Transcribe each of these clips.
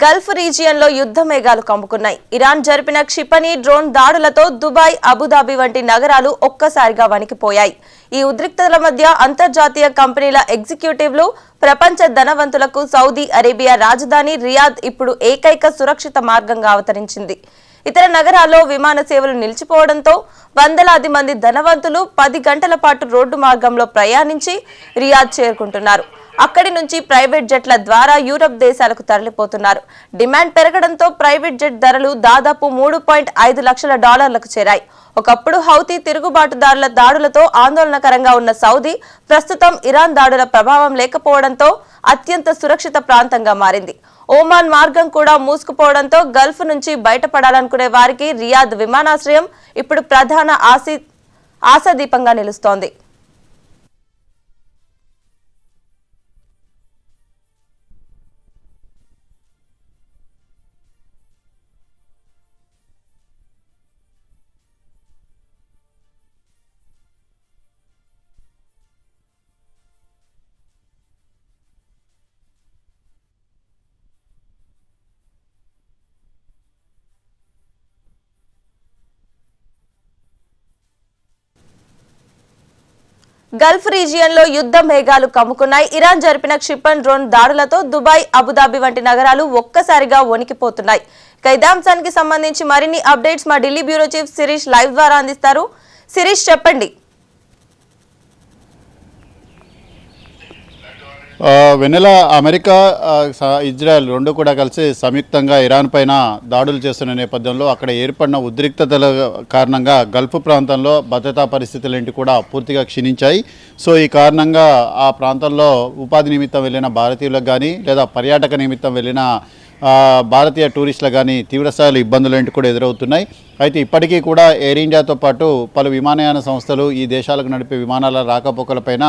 Gulf రీజియన్లో యుద్ధ మేఘాలు కమ్ముకున్నాయి. Iran జరిపిన క్షిపణి డ్రోన్ దాడులతో దుబాయ్, అబుదాబి వంటి నగరాలు ఒక్కసారిగా వణికిపోయాయి. ఈ ఉద్రిక్తతల మధ్య అంతర్జాతీయ కంపెనీల ఎగ్జిక్యూటివ్లు, ప్రపంచ ధనవంతులకు సౌదీ అరేబియా రాజధాని రియాద్ ఇప్పుడు ఏకైక సురక్షిత మార్గంగా అవతరించింది. ఇతర నగరాల్లో విమాన సేవలు నిలిచిపోవడంతో వందలాది మంది ధనవంతులు 10 గంటల పాటు రోడ్డు మార్గంలో ప్రయాణించి రియాద్ చేరుకుంటున్నారు. అక్కడి నుంచి ప్రైవేట్ జెట్ల ద్వారా యూరప్ దేశాలకు తరలిపోతున్నారు. డిమాండ్ పెరగడంతో ప్రైవేట్ జెట్ ధరలు దాదాపు $3.5 లక్షల చేరాయి. ఒకప్పుడు హౌతీ తిరుగుబాటుదారుల దాడులతో ఆందోళనకరంగా ఉన్న సౌదీ ప్రస్తుతం ఇరాన్ దాడుల ప్రభావం లేకపోవడంతో అత్యంత సురక్షిత ప్రాంతంగా మారింది. ఓమాన్ మార్గం కూడా మూసుకుపోవడంతో గల్ఫ్ నుంచి బయటపడాలనుకునే వారికి రియాద్ విమానాశ్రయం ఇప్పుడు ప్రధాన ఆశాదీపంగా నిలుస్తోంది. గల్ఫ్ రీజియన్లో యుద్ధ మేఘాలు కమ్ముకున్నాయి. ఇరాన్ జరిపిన క్షిపణి డ్రోన్ దాడులతో దుబాయ్, అబుదాబి వంటి నగరాలు ఒక్కసారిగా వణికిపోతున్నాయి. ఇదే అంశానికి సంబంధించి మరిన్ని అప్డేట్స్ మా Delhi bureau chief Shirish live ద్వారా అందిస్తారు. శిరీష్, చెప్పండి. వెన్నెల, అమెరికా, ఇజ్రాయెల్ రెండు కూడా కలిసి సంయుక్తంగా ఇరాన్ పైన దాడులు చేస్తున్న నేపథ్యంలో అక్కడ ఏర్పడిన ఉద్రిక్తతల కారణంగా గల్ఫ్ ప్రాంతంలో భద్రతా పరిస్థితులు ఏంటి కూడా పూర్తిగా క్షీణించాయి. సో ఈ కారణంగా ఆ ప్రాంతంలో ఉపాధి నిమిత్తం వెళ్ళిన భారతీయులకు కానీ లేదా పర్యాటక నిమిత్తం వెళ్ళిన భారతీయ టూరిస్టులకు కానీ తీవ్రస్థాయిలో ఇబ్బందులు ఏంటి కూడా ఎదురవుతున్నాయి. అయితే ఇప్పటికీ కూడా ఎయిర్ ఇండియాతో పాటు పలు విమానయాన సంస్థలు ఈ దేశాలకు నడిపే విమానాల రాకపోకలపైన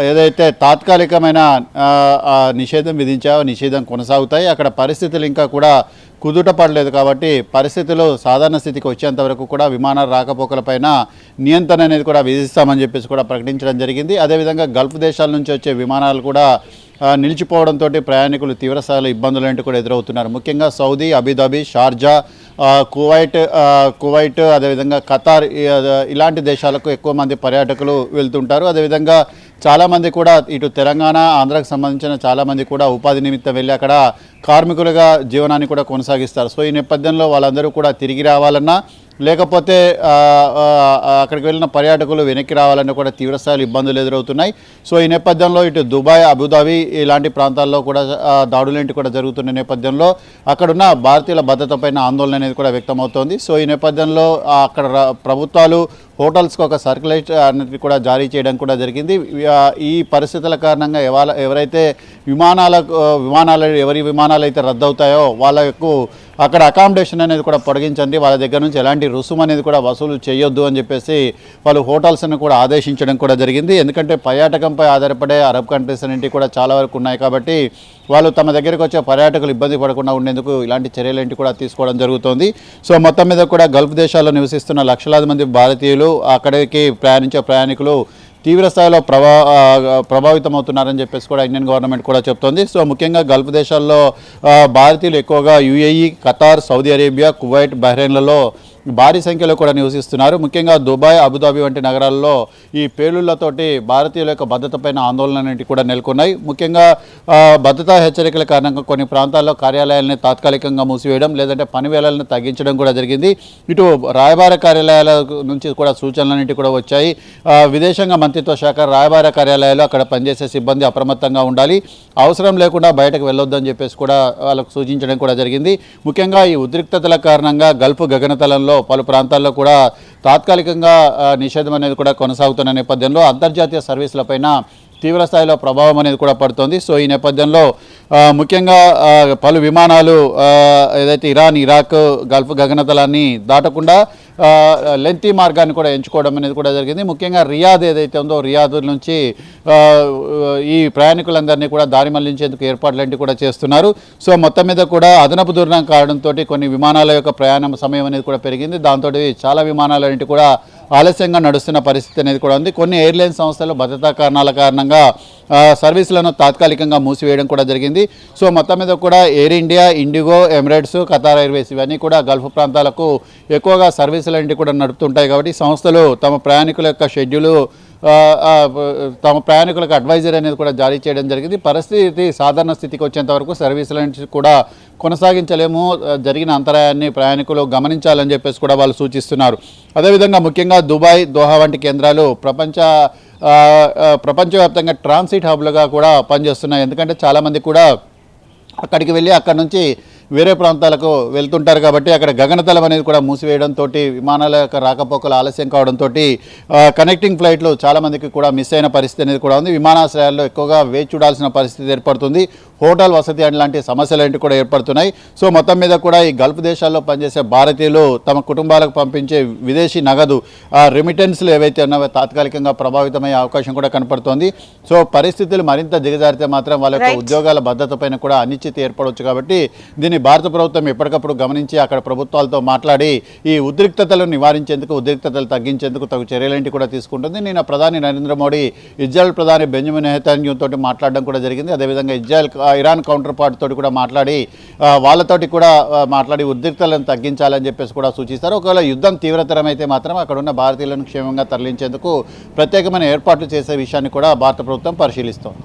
ఏదైతే తాత్కాలికమైన నిషేధం విధించావో నిషేధం కొనసాగుతాయి. అక్కడ పరిస్థితులు ఇంకా కూడా కుదుట పడలేదు కాబట్టి పరిస్థితులు సాధారణ స్థితికి వచ్చేంత వరకు కూడా విమానాల రాకపోకలపైన నియంత్రణ అనేది కూడా విధిస్తామని చెప్పేసి కూడా ప్రకటించడం జరిగింది. అదేవిధంగా గల్ఫ్ దేశాల నుంచి వచ్చే విమానాలు కూడా నిలిచిపోవడంతో ప్రయాణికులు తీవ్రస్థాయిలో ఇబ్బందులు ఏంటి కూడా ఎదురవుతున్నారు. ముఖ్యంగా సౌదీ, అబుదాబి, షార్జా, కువైట్ అదేవిధంగా ఖతార్ ఇలాంటి దేశాలకు ఎక్కువ మంది పర్యాటకులు వెళ్తుంటారు. అదేవిధంగా చాలామంది కూడా ఇటు తెలంగాణ, ఆంధ్రాకు సంబంధించిన చాలామంది కూడా ఉపాధి నిమిత్తం వెళ్ళి అక్కడ కార్మికులుగా జీవనాన్ని కూడా కొనసాగిస్తారు. సో ఈ నేపథ్యంలో వాళ్ళందరూ కూడా తిరిగి రావాలన్నా లేకపోతే అక్కడికి వెళ్ళిన పర్యాటకులు వెనక్కి రావాలన్నా కూడా తీవ్రస్థాయిలో ఇబ్బందులు ఎదురవుతున్నాయి. సో ఈ నేపథ్యంలో ఇటు దుబాయ్, అబుదాబి ఇలాంటి ప్రాంతాల్లో కూడా దాడులేంటి కూడా జరుగుతున్న నేపథ్యంలో అక్కడున్న భారతీయుల భద్రతపైన ఆందోళన అనేది కూడా వ్యక్తమవుతోంది. సో ఈ నేపథ్యంలో అక్కడ ప్రభుత్వాలు హోటల్స్కి ఒక సర్క్యులేట్ అనేది కూడా జారీ చేయడం కూడా జరిగింది. ఈ పరిస్థితుల కారణంగా ఎవరైతే ఎవరి విమానాలు అయితే రద్దవుతాయో వాళ్ళకు అక్కడ అకామిడేషన్ అనేది కూడా పొడిగించండి, వాళ్ళ దగ్గర నుంచి ఎలాంటి రుసుము అనేది కూడా వసూలు చేయొద్దు అని చెప్పేసి వాళ్ళు హోటల్స్ని కూడా ఆదేశించడం కూడా జరిగింది. ఎందుకంటే పర్యాటకంపై ఆధారపడే అరబ్ కంట్రీస్ అనేవి కూడా చాలా వరకు ఉన్నాయి కాబట్టి వాళ్ళు తమ దగ్గరికి వచ్చే పర్యాటకులు ఇబ్బంది పడకుండా ఉండేందుకు ఇలాంటి చర్యలేంటి కూడా తీసుకోవడం జరుగుతోంది. సో మొత్తం మీద కూడా గల్ఫ్ దేశాల్లో నివసిస్తున్న లక్షలాది మంది భారతీయులు అక్కడికి ప్రయాణించే ప్రయాణికులు తీవ్ర స్థాయిలో ప్రభావితమవుతున్నారని చెప్పేసి కూడా ఇండియన్ గవర్నమెంట్ కూడా చెప్తోంది. సో ముఖ్యంగా గల్ఫ్ దేశాల్లో భారతీయులు ఎక్కువగా UAE, Qatar, Saudi Arabia, Kuwait, బహ్రెయిన్లలో భారీ సంఖ్యలో కూడా నివసిస్తున్నారు. ముఖ్యంగా దుబాయ్, అబుదాబి వంటి నగరాల్లో ఈ పేలుళ్లతోటి భారతీయుల యొక్క భద్రతపైన ఆందోళనలు కూడా నెలకొన్నాయి. ముఖ్యంగా భద్రతా హెచ్చరికల కారణంగా కొన్ని ప్రాంతాల్లో కార్యాలయాలని తాత్కాలికంగా మూసివేయడం లేదంటే పనివేళలను తగ్గించడం కూడా జరిగింది. ఇటు రాయబార కార్యాలయాల నుంచి కూడా సూచనలన్నింటి కూడా వచ్చాయి. విదేశాంగ మంత్రిత్వ శాఖ రాయబార కార్యాలయాలు అక్కడ పనిచేసే సిబ్బంది అప్రమత్తంగా ఉండాలి, అవసరం లేకుండా బయటకు వెళ్ళొద్దని చెప్పేసి కూడా వాళ్ళకు సూచించడం కూడా జరిగింది. ముఖ్యంగా ఈ ఉద్రిక్తతల కారణంగా గల్ఫ్ గగనతలంలో పలు ప్రాంతాల్లో కూడా తాత్కాలికంగా నిషేధం అనేది కూడా కొనసాగుతున్న నేపథ్యంలో అంతర్జాతీయ సర్వీసులపైన తీవ్ర స్థాయిలో ప్రభావం అనేది కూడా పడుతోంది. సో ఈ నేపథ్యంలో ముఖ్యంగా పలు విమానాలు ఏదైతే ఇరాన్, ఇరాక్, గల్ఫ్ గగనతలాన్ని దాటకుండా లెంతీ మార్గాన్ని కూడా ఎంచుకోవడం అనేది కూడా జరిగింది. ముఖ్యంగా రియాద్ ఏదైతే ఉందో రియాద్ నుంచి ఈ ప్రయాణికులందరినీ కూడా దారి మళ్లించేందుకు ఏర్పాట్లన్నీ కూడా చేస్తున్నారు. సో మొత్తం మీద కూడా అదనపు దూరం కావడంతో కొన్ని విమానాల యొక్క ప్రయాణం సమయం అనేది కూడా పెరిగింది. దాంతో చాలా విమానాలన్నింటి కూడా ఆలస్యంగా నడుస్తున్న పరిస్థితి అనేది కూడా ఉంది. కొన్ని ఎయిర్లైన్స్ సంస్థలు భద్రతా కారణాల కారణంగా సర్వీసులను తాత్కాలికంగా మూసివేయడం కూడా జరిగింది. సో మొత్తం మీద కూడా air India, IndiGo, Emirates, Qatar Airways ఇవన్నీ కూడా గల్ఫ్ ప్రాంతాలకు ఎక్కువగా సర్వీసులన్నింటి కూడా నడుపుతుంటాయి. కాబట్టి సంస్థలు తమ ప్రయాణికుల యొక్క షెడ్యూలు తమ ప్రయాణికులకు అడ్వైజర్ అనేది కూడా జారీ చేయడం జరిగింది. పరిస్థితి సాధారణ స్థితికి వచ్చేంత వరకు సర్వీసులను కూడా కొనసాగించలేము, జరిగిన అంతరాయాన్ని ప్రయాణికులు గమనించాలని చెప్పేసి కూడా వాళ్ళు సూచిస్తున్నారు. అదేవిధంగా ముఖ్యంగా దుబాయ్, దోహా వంటి కేంద్రాలు ప్రపంచవ్యాప్తంగా ట్రాన్సిట్ హబ్లుగా కూడా పనిచేస్తున్నాయి. ఎందుకంటే చాలామంది కూడా అక్కడికి వెళ్ళి అక్కడ నుంచి వేరే ప్రాంతాలకు వెళ్తుంటారు. కాబట్టి అక్కడ గగనతలం అనేది కూడా మూసివేయడంతో విమానాల యొక్క రాకపోకలు ఆలస్యం కావడంతో కనెక్టింగ్ ఫ్లైట్లు చాలామందికి కూడా మిస్ అయిన పరిస్థితి అనేది కూడా ఉంది. విమానాశ్రయాల్లో ఎక్కువగా వేచి చూడాల్సిన పరిస్థితి ఏర్పడుతుంది. హోటల్ వసతి లాంటి సమస్యలు కూడా ఏర్పడుతున్నాయి. సో మొత్తం మీద కూడా ఈ గల్ఫ్ దేశాల్లో పనిచేసే భారతీయులు తమ కుటుంబాలకు పంపించే విదేశీ నగదు రెమిటెన్స్లు ఏవైతే ఉన్నాయో తాత్కాలికంగా ప్రభావితమయ్యే అవకాశం కూడా కనపడుతోంది. సో పరిస్థితులు మరింత దిగజారితే మాత్రం వాళ్ళ యొక్క ఉద్యోగాల భద్రత పైన కూడా అనిశ్చితి ఏర్పడవచ్చు. కాబట్టి దీన్ని భారత ప్రభుత్వం ఎప్పటికప్పుడు గమనించి అక్కడ ప్రభుత్వాలతో మాట్లాడి ఈ ఉద్రిక్తతలను నివారించేందుకు, ఉద్రిక్తతలు తగ్గించేందుకు తగు చర్యలేంటి కూడా తీసుకుంటుంది. నిన్న ప్రధాని నరేంద్ర మోడీ ఇజ్రాయెల్ ప్రధాని బెంజమిన్ నెతన్యాహు తోటి మాట్లాడడం కూడా జరిగింది. అదేవిధంగా ఇరాన్ కౌంటర్ పార్ట్ తోటి కూడా మాట్లాడి వాళ్ళతోటి కూడా మాట్లాడి ఉద్రిక్తలను తగ్గించాలని చెప్పేసి కూడా సూచిస్తారు. ఒకవేళ యుద్ధం తీవ్రతరం అయితే మాత్రం అక్కడ ఉన్న భారతీయులను క్షేమంగా తరలించేందుకు ప్రత్యేకమైన ఏర్పాట్లు చేసే విషయాన్ని కూడా భారత ప్రభుత్వం పరిశీలిస్తోంది.